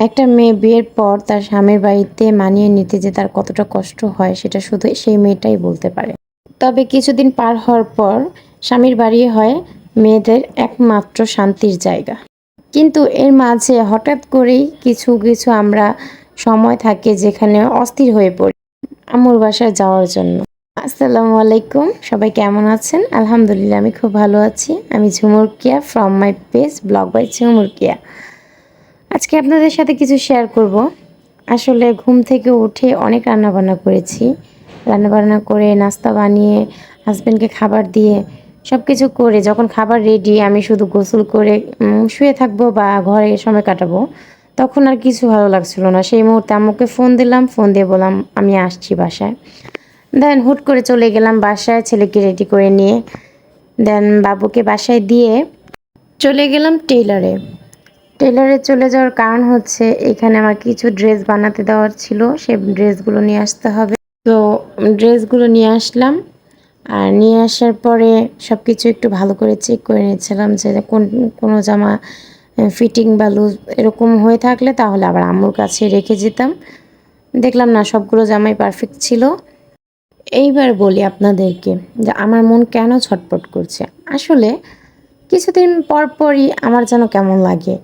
একটা মেয়ে বিয়ের পর তার স্বামীর বাড়িতে মানিয়ে নিতে যে তার কতটা কষ্ট হয় সেটা শুধু সেই মেয়েটাই বলতে পারে। তবে কিছুদিন পার হওয়ার পর স্বামীর বাড়ি হয় মেয়েদের একমাত্র শান্তির জায়গা। কিন্তু এর মাঝে হঠাৎ করেই কিছু কিছু আমরা সময় থাকে যেখানে অস্থির হয়ে পড়ি আম্মুর বাসায় যাওয়ার জন্য। আসসালামু আলাইকুম, সবাই কেমন আছেন? আলহামদুলিল্লাহ আমি খুব ভালো আছি। আমি Jhumur Kia from my page blog by Jhumur Kia. আজকে আপনাদের সাথে কিছু শেয়ার করব। আসলে ঘুম থেকে উঠে অনেক রান্নাবান্না করেছি। রান্নাবান্না করে নাস্তা বানিয়ে হাজব্যান্ডকে খাবার দিয়ে সব কিছু করে যখন খাবার রেডি আমি শুধু গোসল করে শুয়ে থাকবো বা ঘরে সময় কাটাবো, তখন আর কিছু ভালো লাগছিল না। সেই মুহূর্তে আম্মুকে ফোন দিলাম, ফোন দিয়ে বললাম আমি আসছি বাসায়। দেন হুট করে চলে গেলাম বাসায় ছেলেকে রেডি করে নিয়ে। দেন বাবুকে বাসায় দিয়ে চলে গেলাম টেইলরে। টেইলরে চলে যাওয়ার কারণ হচ্ছে এখানে আমার কিছু ড্রেস বানাতে দেওয়ার ছিল, সে ড্রেসগুলো নিয়ে আসতে হবে। তো ড্রেসগুলো নিয়ে আসলাম। আর নিয়ে আসার পরে সব কিছু একটু ভালো করে চেক করে নিচ্ছিলাম যে কোনো জামা ফিটিং বা লুজ এরকম হয়ে থাকলে তাহলে আবার আম্মুর কাছে রেখে যেতাম। দেখলাম না, সবগুলো জামাই পারফেক্ট ছিল। এইবার বলি আপনাদেরকে যে আমার মন কেন ছটফট করছে। আসলে কিছুদিন পর পরই আমার যেন কেমন লাগে,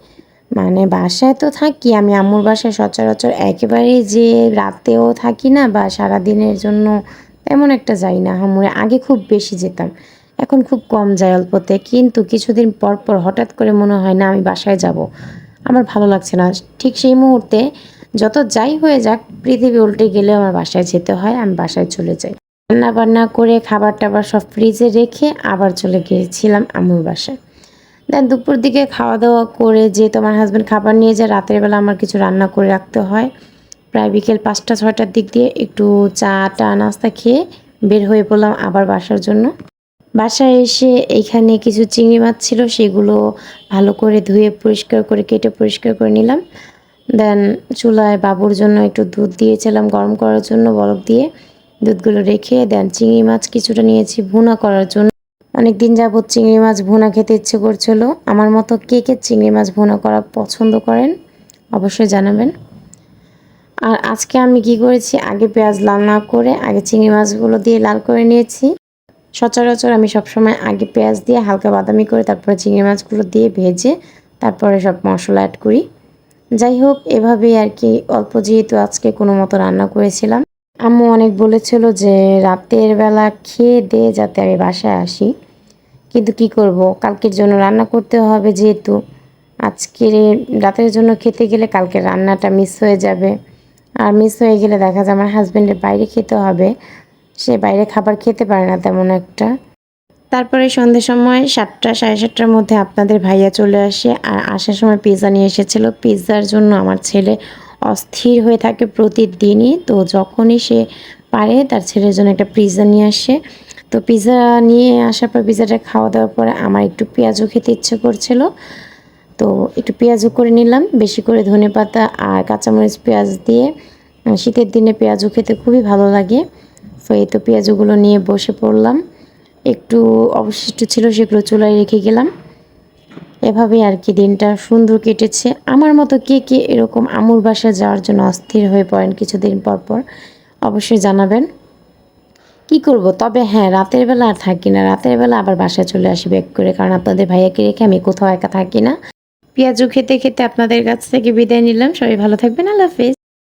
মানে বাসায় তো থাকি আমি, আম্মুর বাসায় সচরাচর একেবারেই যে রাতেও থাকি না বা সারাদিনের জন্য তেমন একটা যাই না। আম্মুরে আগে খুব বেশি যেতাম, এখন খুব কম যাই অল্পতে। কিন্তু কিছুদিন পর পর হঠাৎ করে মনে হয় না আমি বাসায় যাব, আমার ভালো লাগছে না। ঠিক সেই মুহূর্তে যত যাই হয়ে যাক, পৃথিবী উল্টে গেলেও আমার বাসায় যেতে হয়, আমি বাসায় চলে যাই। রান্না বান্না করে খাবার টাবার সব ফ্রিজে রেখে আবার চলে গিয়েছিলাম আম্মুর বাসায়। দেন দুপুর দিকে খাওয়া দাওয়া করে, যেহেতু আমার হাজব্যান্ড খাবার নিয়ে যায়, রাতের বেলা আমার কিছু রান্না করে রাখতে হয়। প্রায় বিকেল 5টা 6টার দিক দিয়ে একটু চা টা নাস্তা খেয়ে বের হয়ে পড়লাম আবার বাসার জন্য। বাসায় এসে এইখানে কিছু চিংড়ি মাছ ছিল, সেগুলো ভালো করে ধুয়ে পরিষ্কার করে কেটে পরিষ্কার করে নিলাম। দেন চুলায় বাবুর জন্য একটু দুধ দিয়েছিলাম গরম করার জন্য, বরফ দিয়ে দুধগুলো রেখে দেন চিংড়ি মাছ কিছুটা নিয়েছি ভুনা করার জন্য। অনেক দিন যাবত চিংড়ি মাছ ভুনা খেতে ইচ্ছে করছিল। আমার মতো কে কে চিংড়ি মাছ ভুনা করা পছন্দ করেন অবশ্যই জানাবেন। আর আজকে আমি কি করেছি, আগে পেঁয়াজ লাল না করে আগে চিংড়ি মাছগুলো দিয়ে লাল করে নিয়েছি। সচরাচর আমি সবসময় আগে পেঁয়াজ দিয়ে হালকা বাদামি করে তারপরে চিংড়ি মাছগুলো দিয়ে ভেজে তারপরে সব মশলা অ্যাড করি। যাই হোক, এভাবেই আর কি অল্প যেহেতু আজকে কোনো মতো রান্না করেছিলাম। আম্মু অনেক বলেছিল যে রাতের বেলা খেয়ে দিয়ে যাতে আমি বাসায় আসি, কিন্তু কি করব, কালকের জন্য রান্না করতে হবে যেহেতু। আজকে রাতের জন্য খেতে গেলে কালকে রান্নাটা মিস হয়ে যাবে। আর মিস হয়ে গেলে দেখা যায় আমার হাজব্যান্ডের বাইরে খেতে হবে, সে বাইরে খাবার খেতে পারে না তেমন একটা। তারপরে সন্ধ্যের সময় 7টা 7:30টার মধ্যে আপনাদের ভাইয়া চলে আসে, আর আসার সময় পিৎজা নিয়ে এসেছিলো। পিৎজার জন্য আমার ছেলে অস্থির হয়ে থাকে প্রতিদিনই, তো যখনই সে পারে তার ছেলের জন্য একটা পিৎজা নিয়ে আসে। তো পিৎজা নিয়ে আসার পর পিৎজাটা খাওয়া দাওয়ার পরে আমার একটু পেঁয়াজও খেতে ইচ্ছে করছিল, তো একটু পেঁয়াজও করে নিলাম, বেশি করে ধনেপাতা আর কাঁচামরিচ পেঁয়াজ দিয়ে। শীতের দিনে পেঁয়াজও খেতে খুবই ভালো লাগে। তো এই তো পেঁয়াজগুলো নিয়ে বসে পড়লাম, একটু অবশিষ্ট ছিল সেগুলো চুলায় রেখে গেলাম। এভাবেই আর কি দিনটা সুন্দর কেটেছে। আমার মতো কে কে এরকম আম্মুর বাসায় যাওয়ার জন্য অস্থির হয়ে পড়েন কিছুদিন পর পর অবশ্যই জানাবেন। কি করব, তবে হ্যাঁ রাতের বেলা আর থাকি না, রাতের বেলা আবার বাসায় চলে আসি ব্যাক করে, কারণ আপনাদের ভাইয়াকে রেখে আমি কোথাও একা থাকি না। পেঁয়াজু খেতে খেতে আপনাদের কাছ থেকে বিদায় নিলাম। সবাই ভালো থাকবেন, আল্লাহ হাফেজ।